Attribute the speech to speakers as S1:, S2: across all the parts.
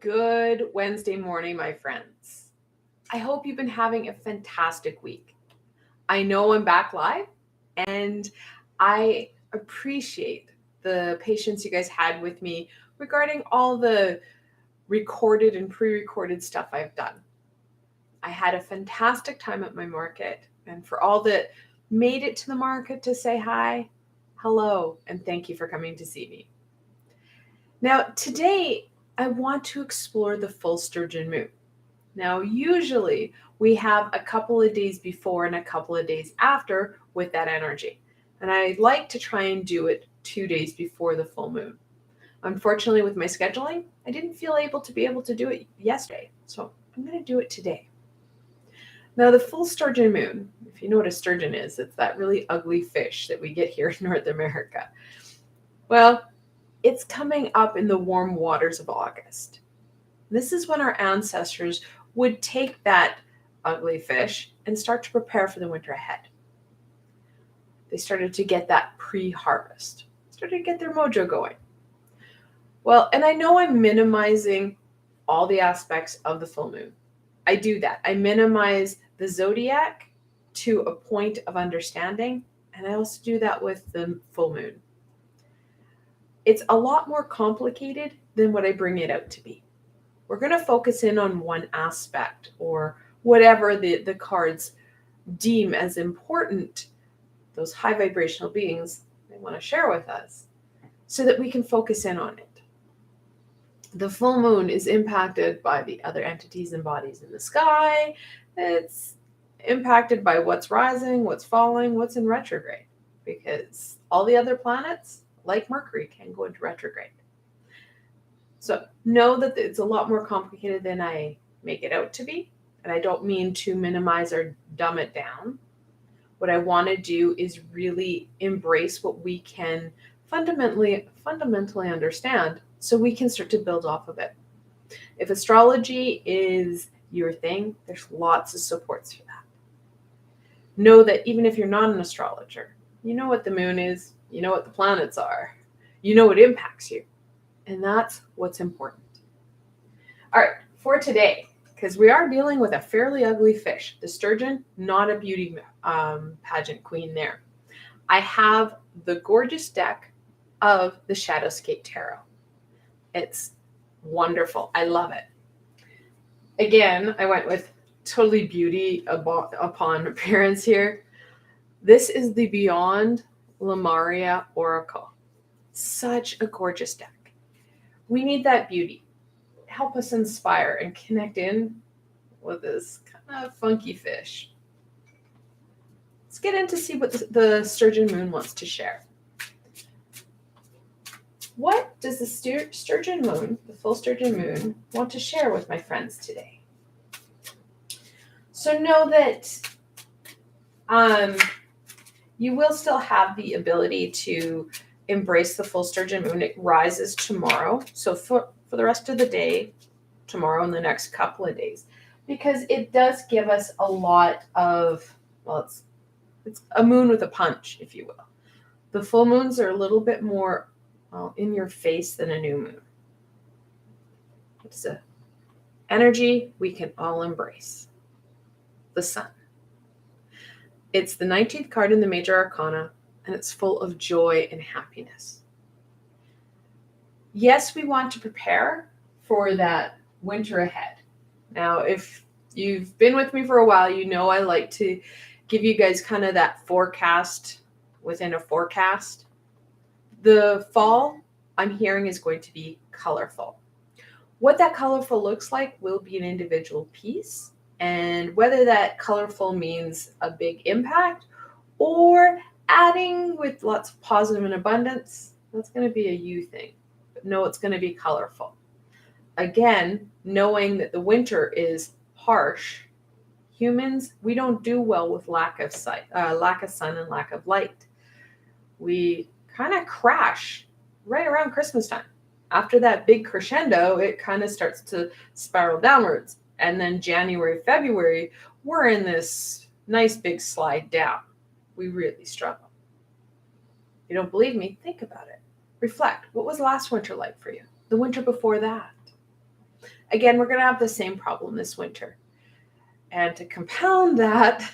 S1: Good Wednesday morning, my friends. I hope you've been having a fantastic week. I know I'm back live, and I appreciate the patience you guys had with me regarding all the recorded and pre-recorded stuff I've done. I had a fantastic time at my market, and for all that made it to the market to say hi, hello, and thank you for coming to see me. Now, today, I want to explore the full Sturgeon moon. Now, usually we have a couple of days before and a couple of days after with that energy. And I like to try and do it 2 days before the full moon. Unfortunately, with my scheduling, I didn't feel able to do it yesterday. So I'm going to do it today. Now, the full Sturgeon moon, if you know what a sturgeon is, it's that really ugly fish that we get here in North America. Well, it's coming up in the warm waters of August. This is when our ancestors would take that ugly fish and start to prepare for the winter ahead. They started to get that pre-harvest, started to get their mojo going. Well, and I know I'm minimizing all the aspects of the full moon. I do that. I minimize the zodiac to a point of understanding, and I also do that with the full moon. It's a lot more complicated than what I bring it out to be. We're going to focus in on one aspect or whatever the cards deem as important, those high vibrational beings they want to share with us, so that we can focus in on it. The full moon is impacted by the other entities and bodies in the sky. It's impacted by what's rising, what's falling, what's in retrograde, because all the other planets, like Mercury, can go into retrograde. So know that it's a lot more complicated than I make it out to be. And I don't mean to minimize or dumb it down. What I want to do is really embrace what we can fundamentally understand so we can start to build off of it. If astrology is your thing, there's lots of supports for that. Know that even if you're not an astrologer, you know what the moon is, you know what the planets are, you know what impacts you. And that's what's important. All right, for today, because we are dealing with a fairly ugly fish, the sturgeon, not a beauty pageant queen there. I have the gorgeous deck of the Shadowscapes Tarot. It's wonderful. I love it. Again, I went with totally beauty upon appearance here. This is the Beyond Lemuria Oracle. Such a gorgeous deck. We need that beauty. Help us inspire and connect in with this kind of funky fish. Let's get in to see what the Sturgeon moon wants to share. What does the Sturgeon moon, the full Sturgeon moon, want to share with my friends today? So know that you will still have the ability to embrace the full Sturgeon moon. It rises tomorrow. So for the rest of the day, tomorrow and the next couple of days, because it does give us a lot of, well, it's a moon with a punch, if you will. The full moons are a little bit more in your face than a new moon. It's an energy we can all embrace. The sun. It's the 19th card in the Major Arcana, and it's full of joy and happiness. Yes, we want to prepare for that winter ahead. Now, if you've been with me for a while, you know I like to give you guys kind of that forecast within a forecast. The fall, I'm hearing, is going to be colorful. What that colorful looks like will be an individual piece, and whether that colorful means a big impact or adding with lots of positive and abundance, that's going to be a you thing. But no, it's going to be colorful. Again, knowing that the winter is harsh, humans, we don't do well with lack of sun and lack of light. We kind of crash right around Christmas time. After that big crescendo, it kind of starts to spiral downwards. And then January, February, we're in this nice big slide down. We really struggle. If you don't believe me, think about it. Reflect. What was last winter like for you? The winter before that? Again, we're going to have the same problem this winter. And to compound that,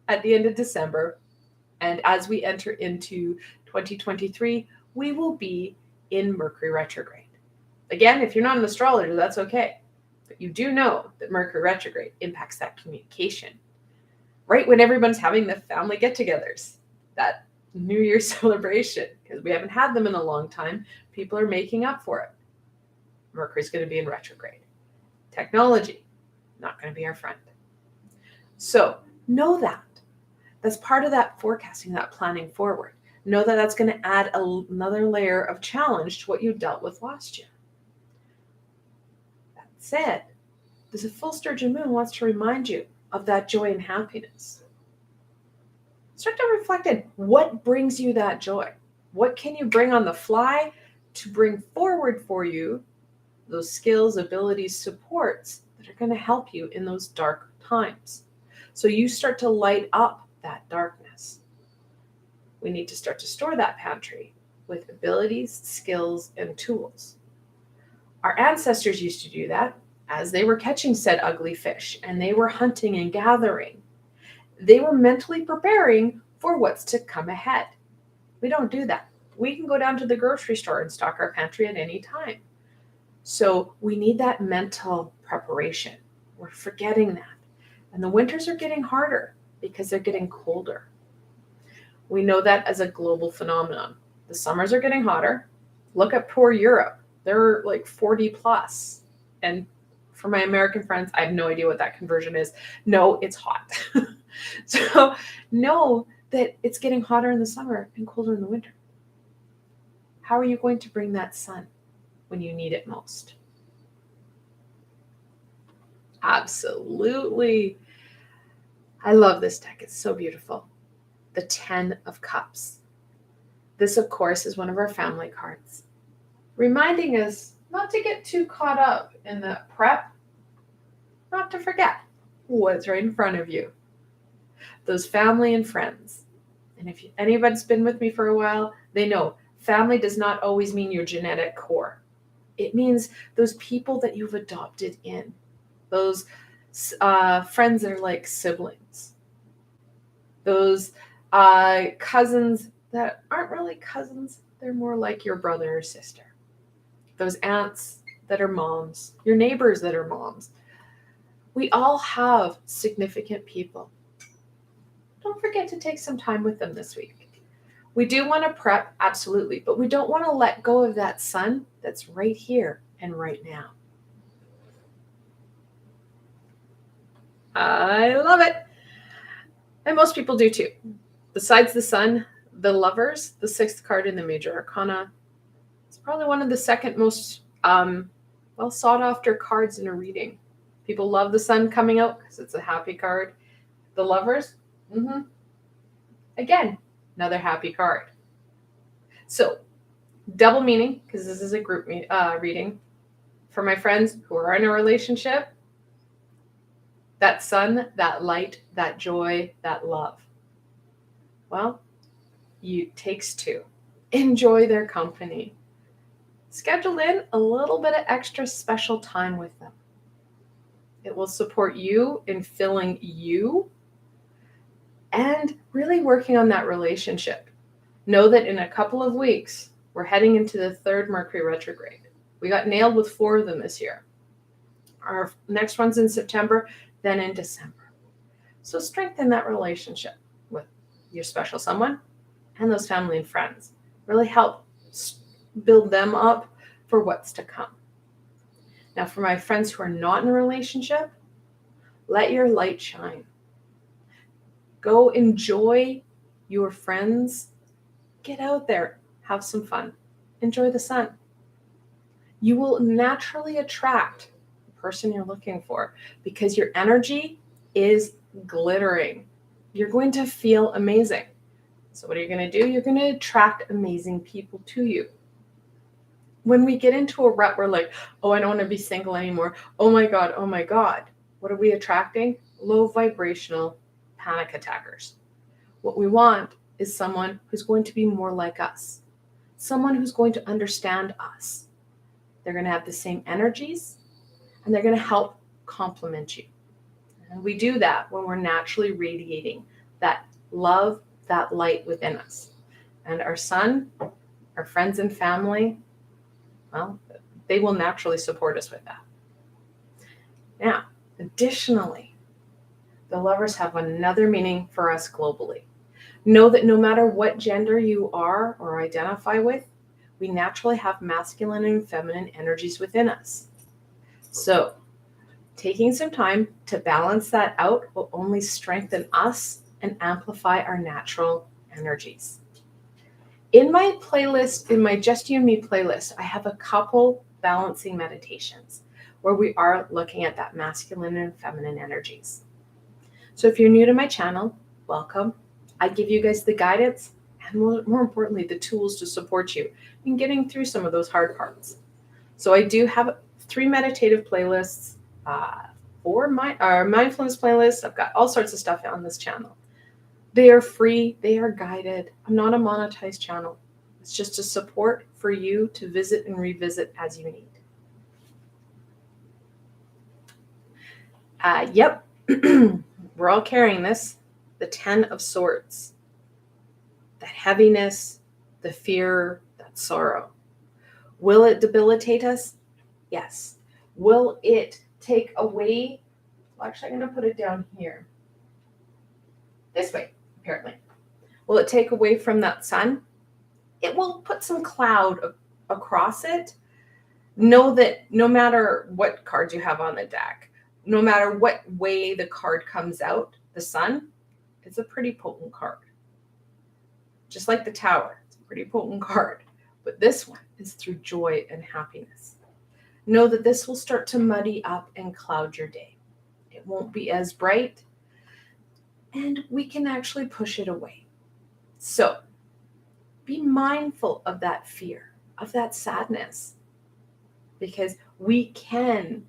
S1: at the end of December, and as we enter into 2023, we will be in Mercury retrograde. Again, if you're not an astrologer, that's okay. But you do know that Mercury retrograde impacts that communication. Right when everyone's having the family get-togethers, that New Year's celebration, because we haven't had them in a long time, people are making up for it. Mercury's going to be in retrograde. Technology, not going to be our friend. So know that. That's part of that forecasting, that planning forward. Know that that's going to add another layer of challenge to what you dealt with last year. That said, this full Sturgeon moon wants to remind you of that joy and happiness. Start to reflect on what brings you that joy. What can you bring on the fly to bring forward for you those skills, abilities, supports that are going to help you in those dark times. So you start to light up that darkness. We need to start to store that pantry with abilities, skills, and tools. Our ancestors used to do that as they were catching said ugly fish and they were hunting and gathering. They were mentally preparing for what's to come ahead. We don't do that. We can go down to the grocery store and stock our pantry at any time. So we need that mental preparation. We're forgetting that. And the winters are getting harder because they're getting colder. We know that as a global phenomenon. The summers are getting hotter. Look at poor Europe. They're like 40 plus. And for my American friends, I have no idea what that conversion is. No, it's hot. So know that it's getting hotter in the summer and colder in the winter. How are you going to bring that sun when you need it most? Absolutely. I love this deck. It's so beautiful. The 10 of Cups. This, of course, is one of our family cards, reminding us not to get too caught up in that prep, not to forget what's right in front of you. Those family and friends. And if anybody's been with me for a while, they know family does not always mean your genetic core. It means those people that you've adopted in, those friends that are like siblings, those cousins that aren't really cousins, they're more like your brother or sister, those aunts that are moms, your neighbors that are moms. We all have significant people. Don't forget to take some time with them this week. We do want to prep, absolutely, but we don't want to let go of that sun that's right here and right now. I love it. And most people do too. Besides the sun, the Lovers, the 6th card in the Major Arcana, it's probably one of the second most well sought after cards in a reading. People love the sun coming out because it's a happy card. The Lovers, again, another happy card. So, double meaning, because this is a group reading. For my friends who are in a relationship, that sun, that light, that joy, that love. Well, it takes two. Enjoy their company. Schedule in a little bit of extra special time with them. It will support you in filling you and really working on that relationship. Know that in a couple of weeks, we're heading into the 3rd Mercury retrograde. We got nailed with 4 of them this year. Our next one's in September, then in December. So strengthen that relationship with your special someone and those family and friends. Really help build them up for what's to come. Now, for my friends who are not in a relationship, let your light shine. Go enjoy your friends. Get out there. Have some fun. Enjoy the sun. You will naturally attract the person you're looking for because your energy is glittering. You're going to feel amazing. So what are you going to do? You're going to attract amazing people to you. When we get into a rut, we're like, oh, I don't want to be single anymore. Oh my God. What are we attracting? Low vibrational panic attackers. What we want is someone who's going to be more like us. Someone who's going to understand us. They're going to have the same energies and they're going to help complement you. And we do that when we're naturally radiating that love, that light within us. And our sun, our friends and family, well, they will naturally support us with that. Now, additionally, the lovers have another meaning for us globally. Know that no matter what gender you are or identify with, we naturally have masculine and feminine energies within us. So, taking some time to balance that out will only strengthen us and amplify our natural energies. In my playlist, in my Just You and Me playlist, I have a couple balancing meditations where we are looking at that masculine and feminine energies. So if you're new to my channel, welcome. I give you guys the guidance and more importantly, the tools to support you in getting through some of those hard parts. So I do have 3 meditative playlists, 4 mindfulness playlists. I've got all sorts of stuff on this channel. They are free. They are guided. I'm not a monetized channel. It's just a support for you to visit and revisit as you need. Yep. We're all carrying this. The 10 of Swords. That heaviness, the fear, that sorrow. Will it debilitate us? Yes. Will it take away? Well, actually, I'm going to put it down here. This way, apparently. Will it take away from that sun? It will put some cloud across it. Know that no matter what cards you have on the deck, no matter what way the card comes out, the sun, it's a pretty potent card. Just like the Tower, it's a pretty potent card. But this one is through joy and happiness. Know that this will start to muddy up and cloud your day. It won't be as bright, and we can actually push it away. So be mindful of that fear, of that sadness, because we can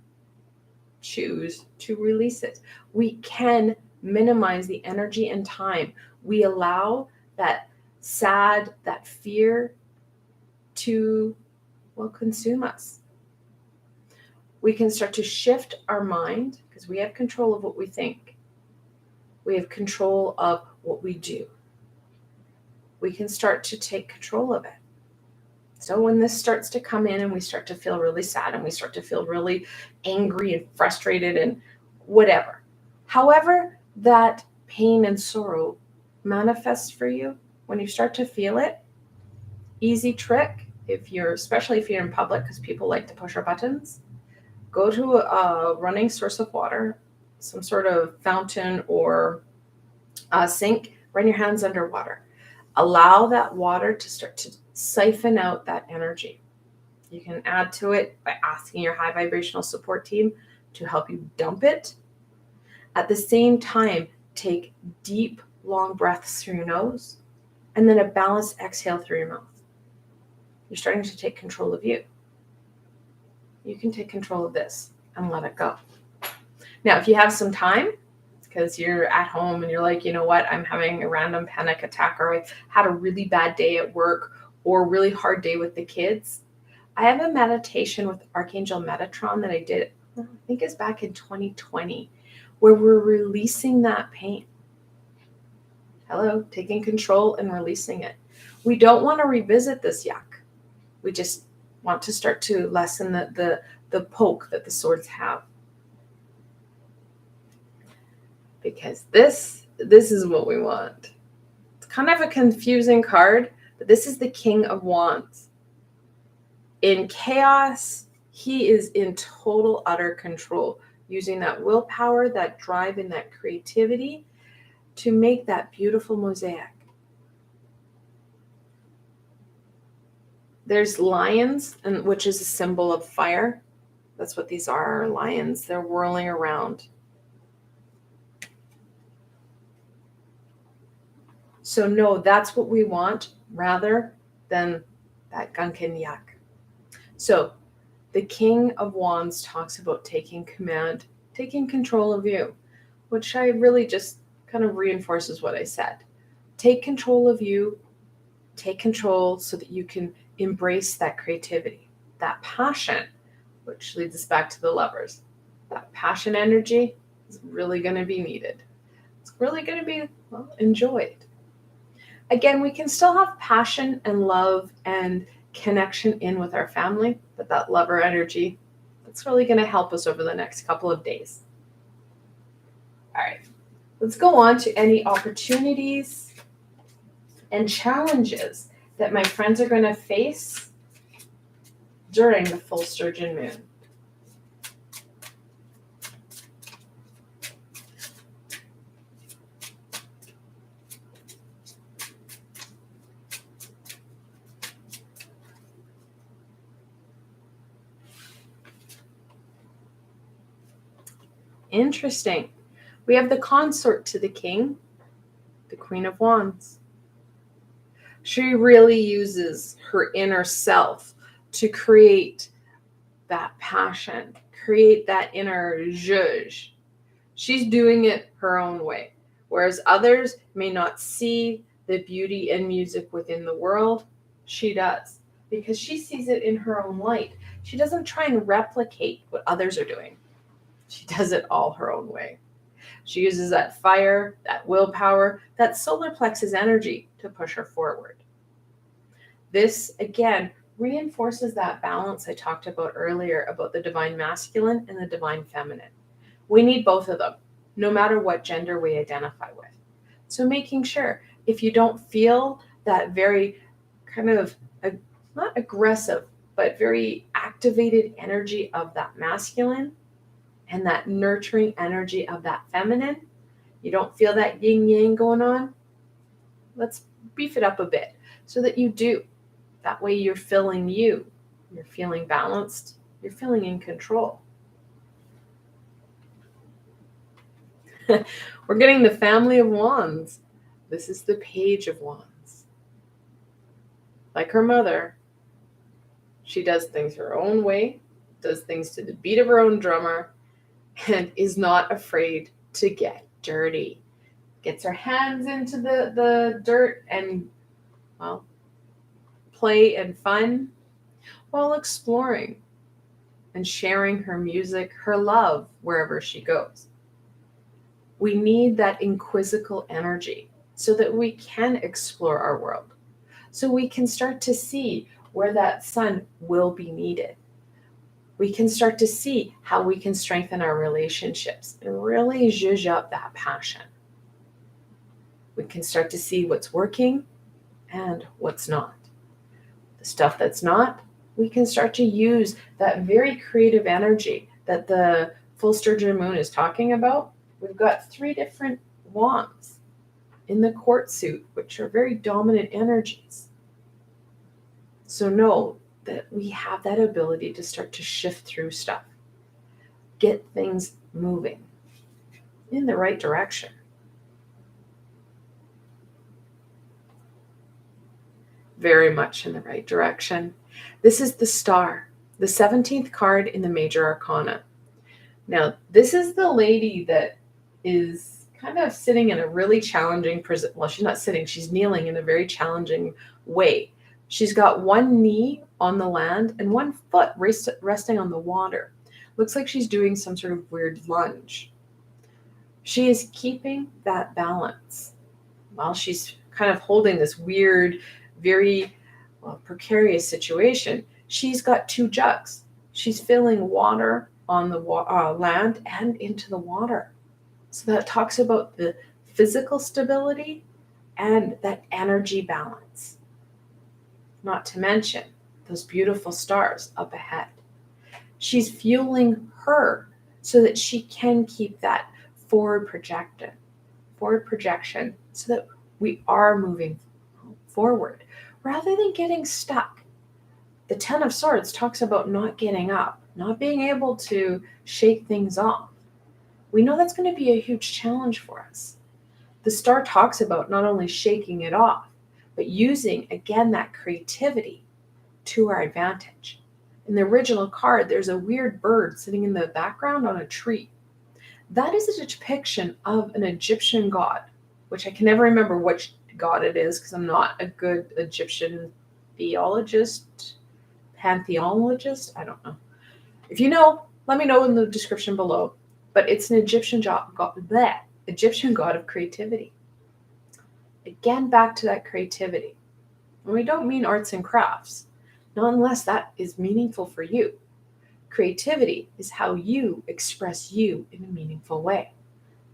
S1: choose to release it. We can minimize the energy and time. We allow that sad, that fear to, well, consume us. We can start to shift our mind because we have control of what we think. We have control of what we do. We can start to take control of it. So when this starts to come in and we start to feel really sad and we start to feel really angry and frustrated and whatever, however that pain and sorrow manifests for you, when you start to feel it, easy trick, especially if you're in public, because people like to push our buttons, go to a running source of water, some sort of fountain or a sink, run your hands underwater. Allow that water to start to siphon out that energy. You can add to it by asking your high vibrational support team to help you dump it. At the same time, take deep, long breaths through your nose and then a balanced exhale through your mouth. You're starting to take control of you. You can take control of this and let it go. Now, if you have some time, because you're at home and you're like, you know what, I'm having a random panic attack, or I had a really bad day at work or a really hard day with the kids, I have a meditation with Archangel Metatron that I did, I think it's back in 2020, where we're releasing that pain. Hello, taking control and releasing it. We don't want to revisit this yuck. We just want to start to lessen the poke that the swords have. Because this is what we want. It's kind of a confusing card, but this is the King of Wands. In chaos, he is in total, utter control, using that willpower, that drive, and that creativity to make that beautiful mosaic. There's lions, which is a symbol of fire. That's what these are, lions. They're whirling around. So no, that's what we want rather than that gunk and yuck. So the King of Wands talks about taking command, taking control of you, which I really just kind of reinforces what I said. Take control of you, take control so that you can embrace that creativity, that passion, which leads us back to the lovers. That passion energy is really going to be needed. It's really going to be enjoyed. Again, we can still have passion and love and connection in with our family, but that lover energy, that's really going to help us over the next couple of days. All right, let's go on to any opportunities and challenges that my friends are going to face during the full Sturgeon moon. Interesting. We have the consort to the king, the Queen of Wands. She really uses her inner self to create that passion, create that inner zhuzh. She's doing it her own way. Whereas others may not see the beauty and music within the world, she does. Because she sees it in her own light. She doesn't try and replicate what others are doing. She does it all her own way. She uses that fire, that willpower, that solar plexus energy to push her forward. This, again, reinforces that balance I talked about earlier about the divine masculine and the divine feminine. We need both of them, no matter what gender we identify with. So making sure if you don't feel that very kind of, not aggressive, but very activated energy of that masculine, and that nurturing energy of that feminine, you don't feel that yin yang going on, let's beef it up a bit so that you do. That way you're feeling you. You're feeling balanced. You're feeling in control. We're getting the Family of Wands. This is the Page of Wands. Like her mother, she does things her own way, does things to the beat of her own drummer, and is not afraid to get dirty. Gets her hands into the dirt and, well, play and fun while exploring and sharing her music, her love, wherever she goes. We need that inquisical energy so that we can explore our world, so we can start to see where that sun will be needed. We can start to see how we can strengthen our relationships and really zhuzh up that passion. We can start to see what's working and what's not. The stuff that's not, we can start to use that very creative energy that the full Sturgeon moon is talking about. We've got 3 different wands in the court suit, which are very dominant energies. So know that we have that ability to start to shift through stuff, get things moving in the right direction. Very much in the right direction. This is the Star, the 17th card in the Major Arcana. Now, this is the lady that is kind of sitting in a really challenging position. Well, she's not sitting, she's kneeling in a very challenging way. She's got one knee on the land and one foot resting on the water. Looks like she's doing some sort of weird lunge. She is keeping that balance while she's kind of holding this weird, very precarious situation. She's got 2 jugs. She's filling water on the land and into the water. So that talks about the physical stability and that energy balance. Not to mention those beautiful stars up ahead. She's fueling her so that she can keep that forward projection so that we are moving forward rather than getting stuck. The 10 of Swords talks about not getting up, not being able to shake things off. We know that's going to be a huge challenge for us. The Star talks about not only shaking it off, but using, again, that creativity to our advantage. In the original card, there's a weird bird sitting in the background on a tree. That is a depiction of an Egyptian god, which I can never remember which god it is because I'm not a good Egyptian theologist, pantheologist. I don't know. If you know, let me know in the description below. But it's an Egyptian god of creativity. Again, back to that creativity. And we don't mean arts and crafts, not unless that is meaningful for you. Creativity is how you express you in a meaningful way.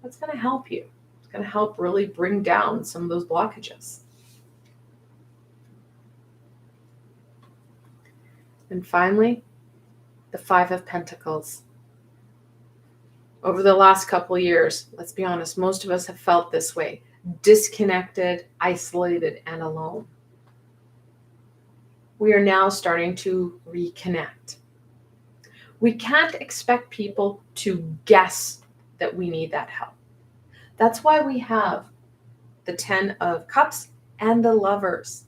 S1: That's going to help you. It's going to help really bring down some of those blockages. And finally, the Five of Pentacles. Over the last couple of years, let's be honest, most of us have felt this way, disconnected, isolated, and alone. We are now starting to reconnect. We can't expect people to guess that we need that help. That's why we have the 10 of Cups and the Lovers.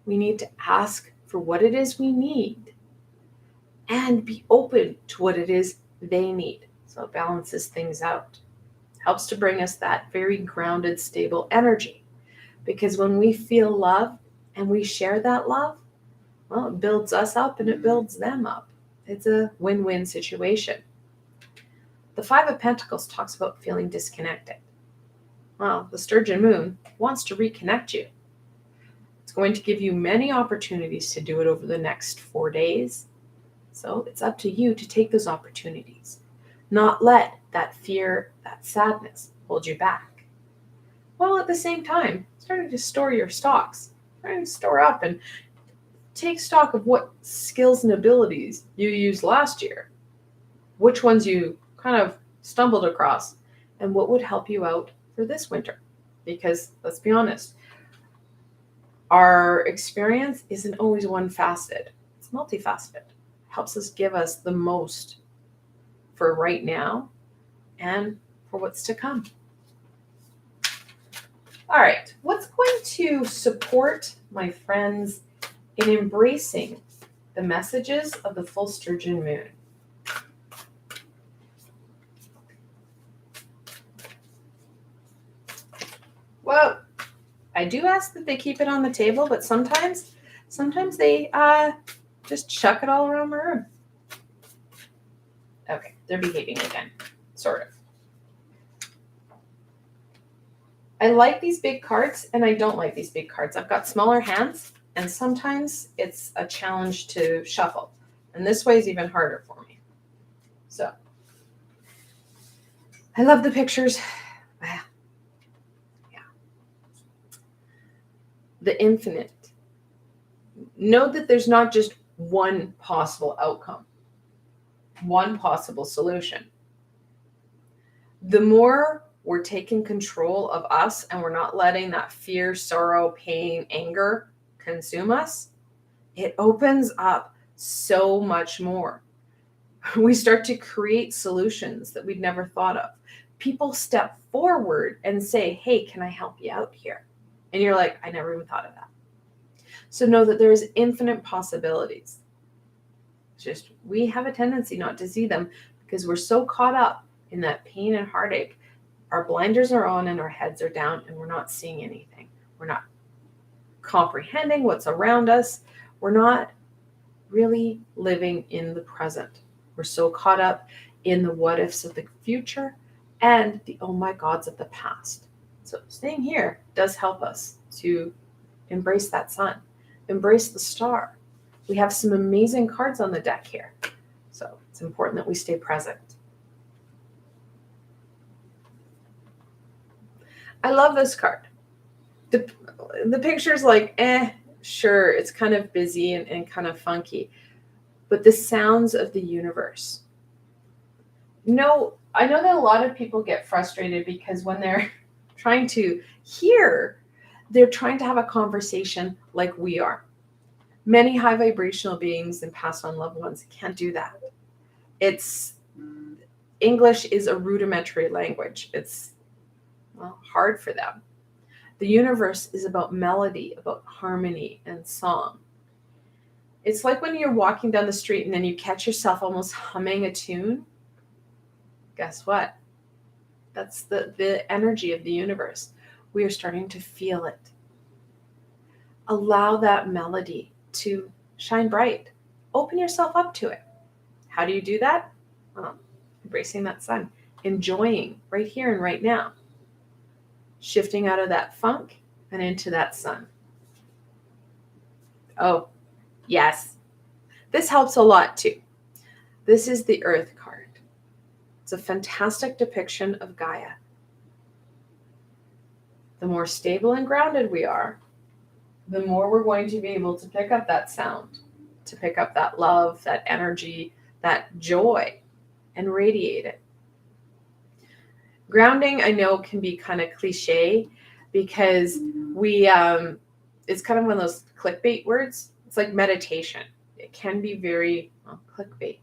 S1: We need to ask for what it is we need and be open to what it is they need. So it balances things out. Helps to bring us that very grounded, stable energy. Because when we feel love and we share that love, well, it builds us up and it builds them up. It's a win-win situation. The Five of Pentacles talks about feeling disconnected. Well, the Sturgeon moon wants to reconnect you. It's going to give you many opportunities to do it over the next 4 days. So it's up to you to take those opportunities. Not let that fear, that sadness hold you back. While at the same time, starting to store your stocks. Starting to store up and take stock of what skills and abilities you used last year. Which ones you kind of stumbled across. And what would help you out for this winter. Because let's be honest, our experience isn't always one-faceted. It's multifaceted. Helps us give us the most for right now and for what's to come. All right, what's going to support my friends in embracing the messages of the full Sturgeon moon? Well, I do ask that they keep it on the table, but sometimes they just chuck it all around my room. Okay, they're behaving again, sort of. I like these big cards and I don't like these big cards. I've got smaller hands and sometimes it's a challenge to shuffle. And this way is even harder for me. So, I love the pictures. Yeah. The infinite. Know that there's not just one possible outcome, one possible solution. The more we're taking control of us and we're not letting that fear, sorrow, pain, anger consume us, it opens up so much more. We start to create solutions that we'd never thought of. People step forward and say, hey, can I help you out here? And you're like, I never even thought of that. So know that there's infinite possibilities. It's just we have a tendency not to see them because we're so caught up in that pain and heartache. Our blinders are on and our heads are down and we're not seeing anything. We're not comprehending what's around us. We're not really living in the present. We're so caught up in the what ifs of the future and the oh my gods of the past. So staying here does help us to embrace that sun, embrace the star. We have some amazing cards on the deck here. So it's important that we stay present. I love this card. The picture's like, sure, it's kind of busy and kind of funky. But the sounds of the universe. No, I know that a lot of people get frustrated because when they're trying to hear, they're trying to have a conversation like we are. Many high vibrational beings and passed on loved ones can't do that. English is a rudimentary language. It's hard for them. The universe is about melody, about harmony and song. It's like when you're walking down the street and then you catch yourself almost humming a tune. Guess what? That's the energy of the universe. We are starting to feel it. Allow that melody to shine bright. Open yourself up to it. How do you do that? Embracing that sun, enjoying right here and right now, shifting out of that funk and into that sun. Oh, yes. This helps a lot too. This is the Earth card. It's a fantastic depiction of Gaia. The more stable and grounded we are, the more we're going to be able to pick up that sound, to pick up that love, that energy, that joy, and radiate it. Grounding, I know, can be kind of cliche because it's kind of one of those clickbait words. It's like meditation. It can be very clickbait.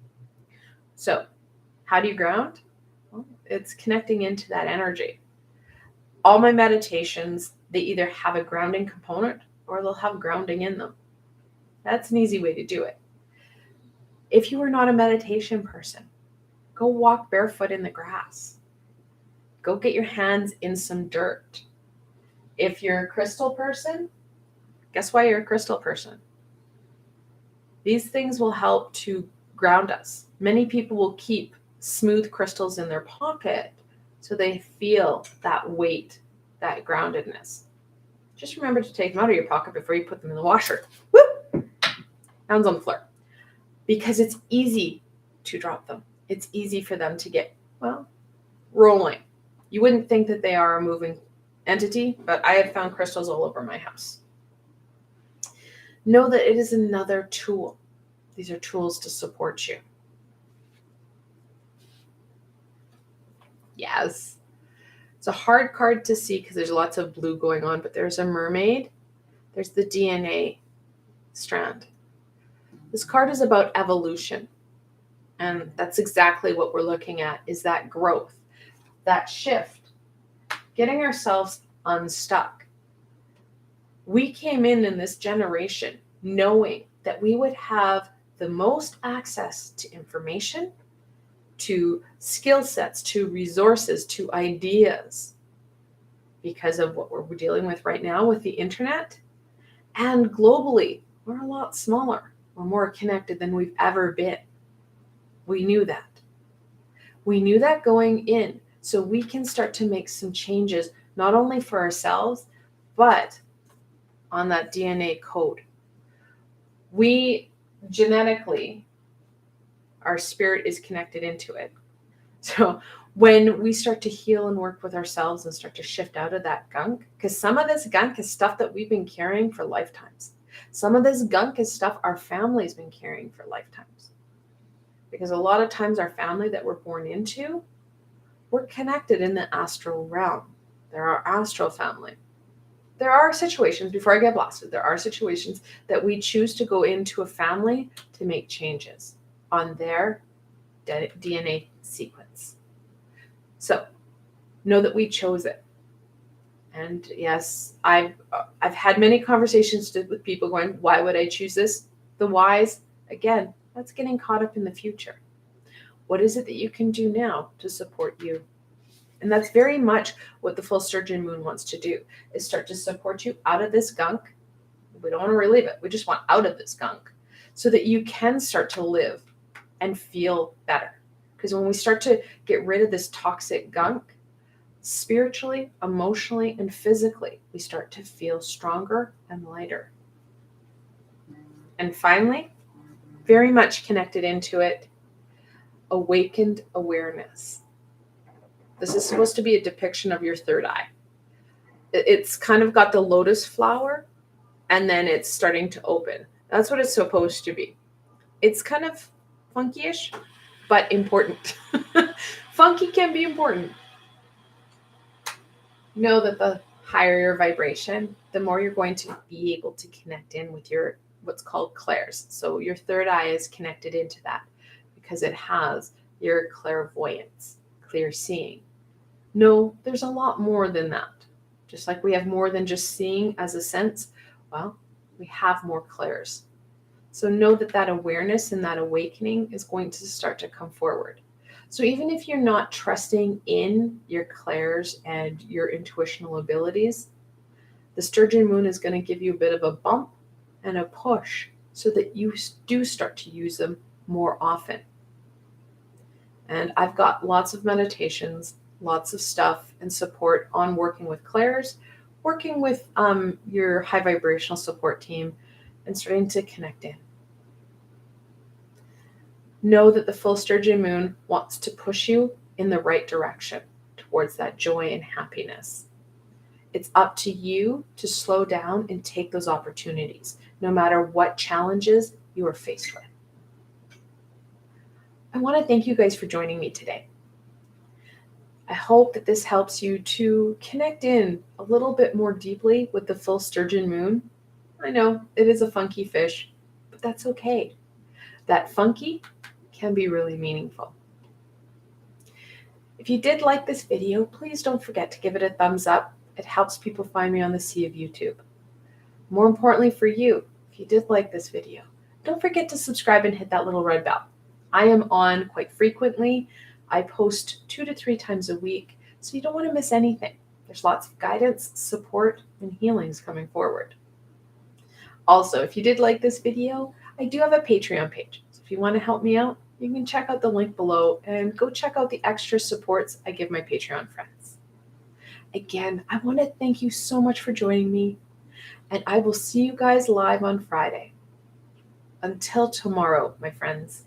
S1: So how do you ground? Well, it's connecting into that energy. All my meditations, they either have a grounding component or they'll have grounding in them. That's an easy way to do it. If you are not a meditation person, go walk barefoot in the grass. Go get your hands in some dirt. If you're a crystal person, guess why you're a crystal person? These things will help to ground us. Many people will keep smooth crystals in their pocket so they feel that weight, that groundedness. Just remember to take them out of your pocket before you put them in the washer. Woo! Hands on the floor. Because it's easy to drop them. It's easy for them to get, rolling. You wouldn't think that they are a moving entity, but I have found crystals all over my house. Know that it is another tool. These are tools to support you. Yes. It's a hard card to see because there's lots of blue going on, but there's a mermaid. There's the DNA strand. This card is about evolution. And that's exactly what we're looking at, is that growth, that shift, getting ourselves unstuck. We came in this generation knowing that we would have the most access to information, to skill sets, to resources, to ideas, because of what we're dealing with right now with the internet. And globally, we're a lot smaller. We're more connected than we've ever been. We knew that. We knew that going in, so we can start to make some changes, not only for ourselves, but on that DNA code. We genetically, our spirit is connected into it. So when we start to heal and work with ourselves and start to shift out of that gunk, because some of this gunk is stuff that we've been carrying for lifetimes. Some of this gunk is stuff our family's been carrying for lifetimes. Because a lot of times our family that we're born into, we're connected in the astral realm. They're our astral family. There are situations, before I get blasted, there are situations that we choose to go into a family to make changes on their DNA sequence. So know that we chose it. And yes, I've had many conversations with people going, why would I choose this? The whys, again, that's getting caught up in the future. What is it that you can do now to support you? And that's very much what the full Sturgeon moon wants to do, is start to support you out of this gunk. We don't want to relieve it. We just want out of this gunk so that you can start to live and feel better. Because when we start to get rid of this toxic gunk, spiritually, emotionally, and physically, we start to feel stronger and lighter. And finally, very much connected into it, awakened awareness. This is supposed to be a depiction of your third eye. It's kind of got the lotus flower, and then it's starting to open. That's what it's supposed to be. It's kind of funky-ish, but important. Funky can be important. Know that the higher your vibration, the more you're going to be able to connect in with your what's called clairs. So your third eye is connected into that because it has your clairvoyance, clear seeing. No, there's a lot more than that. Just like we have more than just seeing as a sense, well, we have more clairs. So know that that awareness and that awakening is going to start to come forward. So even if you're not trusting in your clairs and your intuitional abilities, the Sturgeon moon is going to give you a bit of a bump and a push so that you do start to use them more often. And I've got lots of meditations, lots of stuff and support on working with clairs, working with your high vibrational support team, and starting to connect in. Know that the full Sturgeon moon wants to push you in the right direction towards that joy and happiness. It's up to you to slow down and take those opportunities, no matter what challenges you are faced with. I want to thank you guys for joining me today. I hope that this helps you to connect in a little bit more deeply with the full Sturgeon moon. I know it is a funky fish, but that's okay. That funky can be really meaningful. If you did like this video, please don't forget to give it a thumbs up. It helps people find me on the sea of YouTube. More importantly for you, if you did like this video, don't forget to subscribe and hit that little red bell. I am on quite frequently. I post 2 to 3 times a week, so you don't want to miss anything. There's lots of guidance, support, and healings coming forward. Also, if you did like this video, I do have a Patreon page. So if you want to help me out, you can check out the link below and go check out the extra supports I give my Patreon friends. Again, I want to thank you so much for joining me, and I will see you guys live on Friday. Until tomorrow, my friends.